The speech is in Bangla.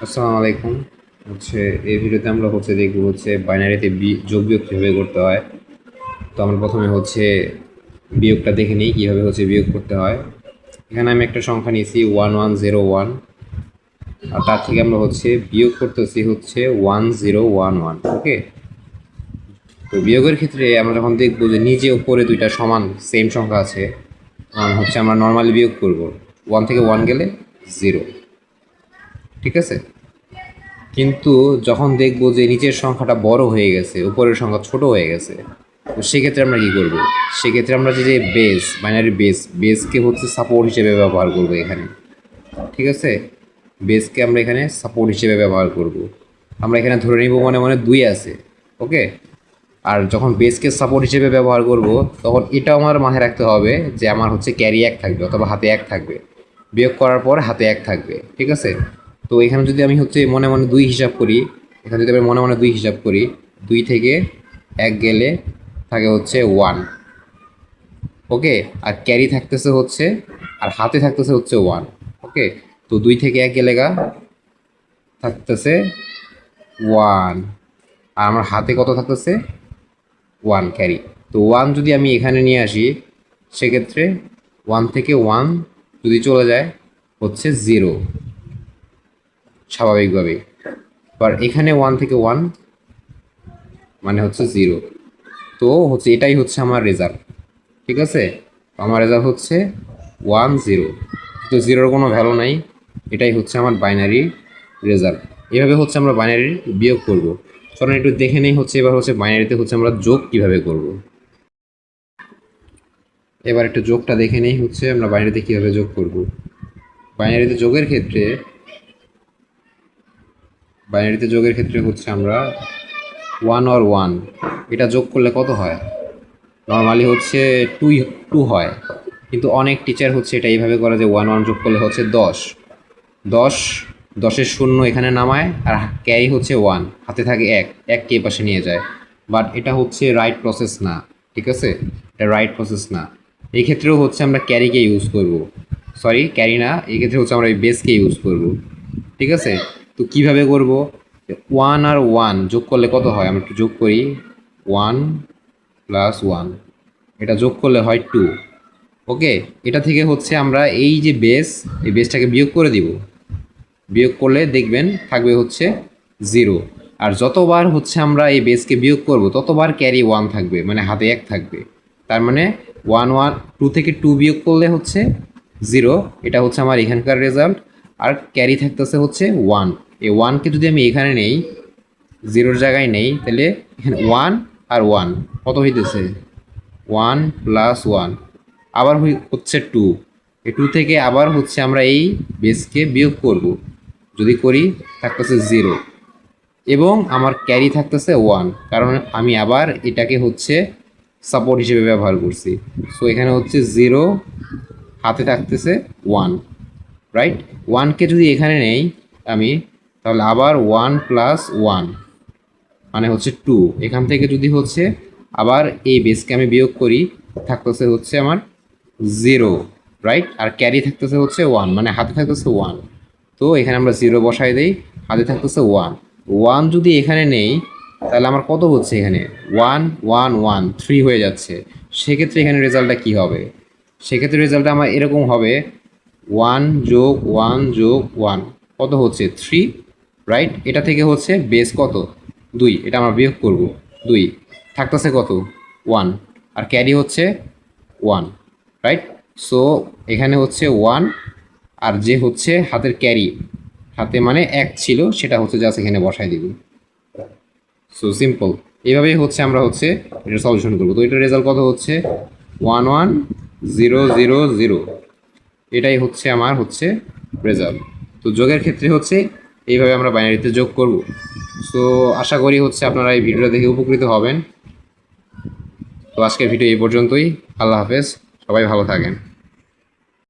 আসসালামু আলাইকুম। এই ভিডিওতে আমরা দেখবো বাইনারিতে যোগ বিয়োগ কীভাবে করতে হয়। তো আমরা প্রথমে বিয়োগটা দেখে নিই কীভাবে বিয়োগ করতে হয়। এখানে আমি একটা সংখ্যা নিয়েছি 1101, আর তার থেকে আমরা বিয়োগ করতেছি 1011। ওকে, তো বিয়োগের ক্ষেত্রে আমরা যখন দেখবো যে নিচে উপরে দুইটা সমান সেম সংখ্যা আছে, আমরা নর্মালি বিয়োগ করব। 1 থেকে 1 গেলে 0, ঠিক আছে। কিন্তু যখন দেখব যে নিচের সংখ্যাটা বড় হয়ে গেছে, উপরের সংখ্যা ছোট হয়ে গেছে, তো সেক্ষেত্রে আমরা কী করব? সেক্ষেত্রে আমরা যে বেস, বাইনারি বেসকে সাপোর্ট হিসেবে ব্যবহার করব এখানে, ঠিক আছে। বেসকে আমরা এখানে সাপোর্ট হিসেবে ব্যবহার করব। আমরা এখানে ধরে নিব মনে মনে 2 আছে, ওকে। আর যখন বেসকে সাপোর্ট হিসেবে ব্যবহার করব, তখন এটাও আমার মাথায় রাখতে হবে যে আমার ক্যারি 1 থাকবে অথবা হাতে 1 থাকবে। বিয়োগ করার পর হাতে 1 থাকবে, ঠিক আছে। তো এখানে যদি আমি মনে মনে 2 হিসাব করি, এখানে যদি আমি মনে মনে 2 হিসাব করি, 2 থেকে 1 গেলে থাকে 1, ওকে। আর ক্যারি থাকতেছে আর হাতে থাকতেছে 1, ওকে। তো 2 থেকে 1 গেলে থাকতেছে 1, আর আমার হাতে কত থাকতেছে 1 ক্যারি। তো 1 যদি আমি এখানে নিয়ে আসি, সেক্ষেত্রে 1 থেকে 1 যদি চলে যায় 0, স্বাভাবিকভাবেই। আর এখানে 1 থেকে 1 মানে 0। তো এটাই আমার রেজাল্ট, ঠিক আছে। আমার রেজাল্ট 1 0। তো 0-র কোনো ভ্যালু নাই, এটাই আমার বাইনারি রেজাল্ট। এভাবে আমরা বাইনারির বিয়োগ করব। চলুন একটু দেখে নেই এবার বাইনারিতে আমরা যোগ কিভাবে করব। এবার একটু যোগটা দেখে নেই আমরা বাইনারিতে কিভাবে যোগ করব। বাইনারিতে যোগের ক্ষেত্রে আমরা 1 আর 1 এটা যোগ করলে কত হয়? নর্মালি 2 হয়, কিন্তু অনেক টিচার এটা এইভাবে করে যে 1 1 যোগ করলে 10, 10, 10-এর শূন্য এখানে নামায়, আর ক্যারি 1, হাতে থাকে 1 কে পাশে নিয়ে যায়। বাট এটা রাইট প্রসেস না, ঠিক আছে। এটা রাইট প্রসেস না। এই ক্ষেত্রেও আমরা ক্যারিকে ইউজ করব। সরি, ক্যারি না, এই ক্ষেত্রে আমরা এই বেসকে ইউজ করব, ঠিক আছে। তো কিভাবে করব? 1 আর 1 যোগ করলে কত হয়? আমরা একটু যোগ করি। 1 প্লাস 1, এটা যোগ করলে হয় 2, ওকে। এটা থেকে আমরা এই যে এই বেসটাকে বিয়োগ করে দিব। বিয়োগ করলে দেখবেন থাকবে 0। আর যতবার আমরা এই বেসকে বিয়োগ করব, ততবার ক্যারি 1 থাকবে, মানে হাতে 1 থাকবে। তার মানে 1 1 2 থেকে 2 বিয়োগ করলে 0। এটা আমার এখানকার রেজাল্ট। আর ক্যারি থাকতেছে 1। এই 1কে যদি আমি এখানে নেই, 0-র জায়গায় নেই, তাহলে এখানে 1 আর 1 কত হইতেছে? 1 প্লাস 1, আবার 2। এই 2 থেকে আবার আমরা এই বেসকে বিয়োগ করব। যদি করি থাকতেছে 0, এবং আমার ক্যারি থাকতেছে 1, কারণ আমি আবার এটাকে সাপোর্ট হিসেবে ব্যবহার করছি। সো এখানে 0, হাতে থাকতেছে 1, রাইট। 1কে যদি এখানে নেই আমি, তাহলে আবার 1 প্লাস 1 মানে 2। এখান থেকে যদি আবার এই বেসকে আমি বিয়োগ করি, থাকতেছে আমার 0, রাইট। আর ক্যারি থাকতেছে 1, মানে হাতে থাকতেছে 1। তো এখানে আমরা 0 বসাই দেই, হাতে থাকতেছে 1। 1 যদি এখানে নেই, তাহলে আমার কত এখানে 1 1 1 3 হয়ে যাচ্ছে। সেক্ষেত্রে এখানে রেজাল্টটা কী হবে? সেক্ষেত্রে রেজাল্টটা আমার এরকম হবে 1 যোগ 1 যোগ 1 কত 3, রাইট। এটা থেকে বেস কত? 2, এটা আমরা বিয়োগ করব। 2 থাকতেছে কত? 1, আর ক্যারি 1, রাইট। সো এখানে 1, আর যে হাতের ক্যারি, হাতে মানে 1 ছিল, সেটা জাস্ট এখানে বসাই দিব। So simple. এইভাবেই আমরা এটা সলিউশন করবো। তো এটার রেজাল্ট কত 1 1 0 0 0। এটাই আমার রেজাল্ট। তো যোগের ক্ষেত্রে এইভাবে আমরা বাইনারিতে যোগ করব। সো আশা করি আপনারা এই ভিডিওটা দেখে উপকৃত হবেন। তো আজকের ভিডিও এই পর্যন্তই। আল্লাহ হাফেজ, সবাই ভালো থাকেন।